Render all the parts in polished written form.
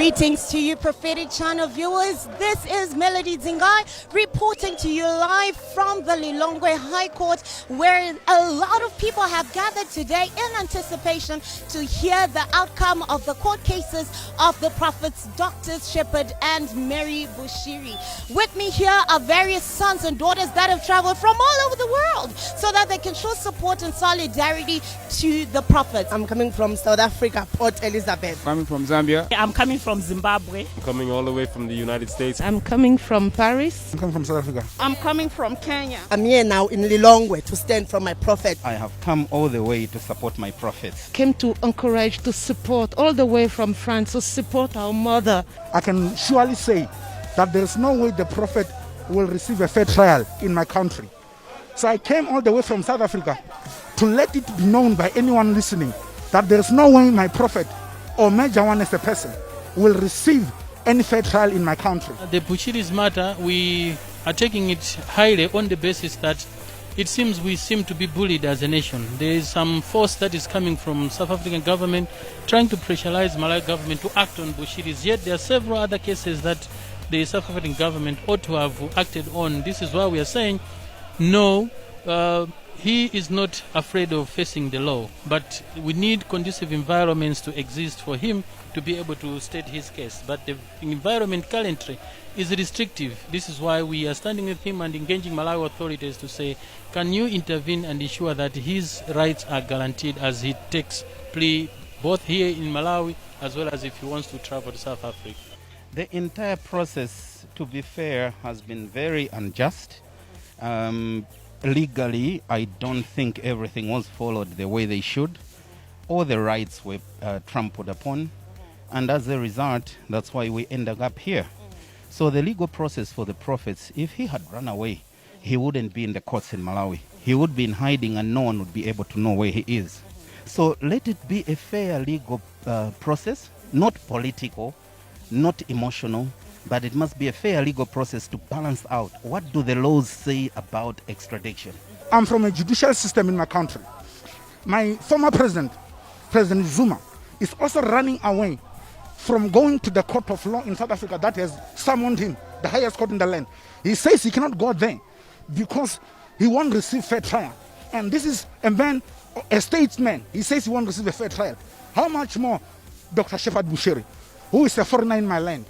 Greetings to you, Prophetic Channel viewers. This is Melody Zingai reporting to you live from the Lilongwe High Court, where a lot of people have gathered today in anticipation to hear the outcome of the court cases of the prophets Dr. Shepherd and Mary Bushiri. With me here are various sons and daughters that have traveled from all over the world so that they can show support and solidarity to the prophets. I'm coming from South Africa, Port Elizabeth. Coming from Zambia. I'm coming from Zimbabwe. I'm coming all the way from the United States. I'm coming from Paris. I'm coming from South Africa. I'm coming from Kenya. I'm here now in Lilongwe to stand for my prophet. I have come all the way to support my prophets. Came to encourage, to support, all the way from France, to support our mother. I can surely say that there is no way the prophet will receive a fair trial in my country. So I came all the way from South Africa to let it be known by anyone listening that there is no way my prophet or Major One as a person will receive any fair trial in my country. The Bushiri's matter, we are taking it highly on the basis that it seems we seem to be bullied as a nation. There is some force that is coming from South African government trying to pressurize Malawi government to act on Bushiri's. Yet there are several other cases that the South African government ought to have acted on. This is why we are saying no. He is not afraid of facing the law, but we need conducive environments to exist for him to be able to state his case. But the environment currently is restrictive. This is why we are standing with him and engaging Malawi authorities to say, can you intervene and ensure that his rights are guaranteed as he takes plea both here in Malawi as well as if he wants to travel to South Africa. The entire process, to be fair, has been very unjust. Legally, I don't think everything was followed the way they should. All the rights were trampled upon. And as a result, that's why we ended up here. So the legal process for the prophets, if he had run away, he wouldn't be in the courts in Malawi. He would be in hiding and no one would be able to know where he is. So let it be a fair legal process, not political, not emotional, but it must be a fair legal process to balance out what do the laws say about extradition. I'm from a judicial system in my country. My former president, President Zuma, is also running away from going to the court of law in South Africa that has summoned him, the highest court in the land. He says he cannot go there because he won't receive fair trial. And this is a man, a statesman. He says he won't receive a fair trial. How much more Dr. Shepherd Bushiri, who is a foreigner in my land?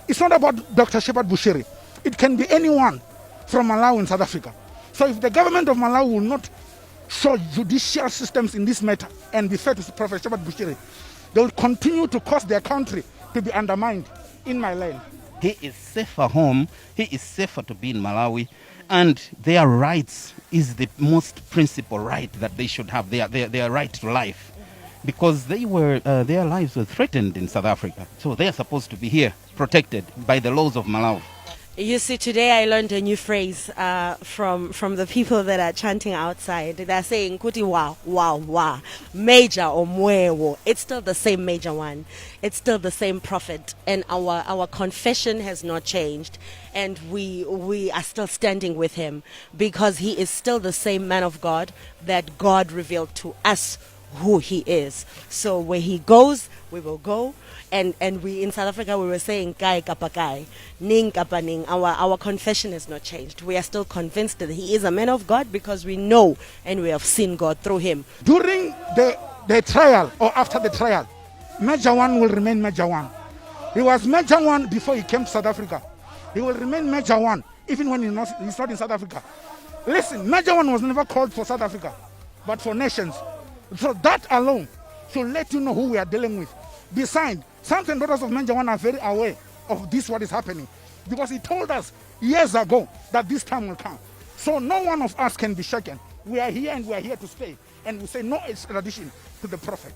It's not about Dr. Shepherd Bushiri. It can be anyone from Malawi in South Africa. So if the government of Malawi will not show judicial systems in this matter and be fair to Prophet Shepherd Bushiri, they will continue to cause their country to be undermined in my land. He is safer home. He is safer to be in Malawi. And their rights is the most principal right that they should have, their right to life. Because their lives were threatened in South Africa. So they are supposed to be here, protected by the laws of Malawi. You see, today I learned a new phrase from the people that are chanting outside. They're saying, Kuti wa, wa, wa, Major Omwewo. It's still the same Major One. It's still the same prophet. And our confession has not changed. And we are still standing with him because he is still the same man of God that God revealed to us who he is. So where he goes, we will go. And we in South Africa, we were saying kai kapa kai, ning kapa ning. Our confession has not changed. We are still convinced that he is a man of God because we know and we have seen God through him. During the trial or after the trial, Major One will remain Major One. He was Major One before he came to South Africa. He will remain Major One even when he's not in South Africa. Listen, Major One was never called for South Africa, but for nations. So that alone should let you know who we are dealing with. Besides, sons and daughters of Major One are very aware of this, what is happening. Because he told us years ago that this time will come. So no one of us can be shaken. We are here and we are here to stay. And we say no extradition to the prophet.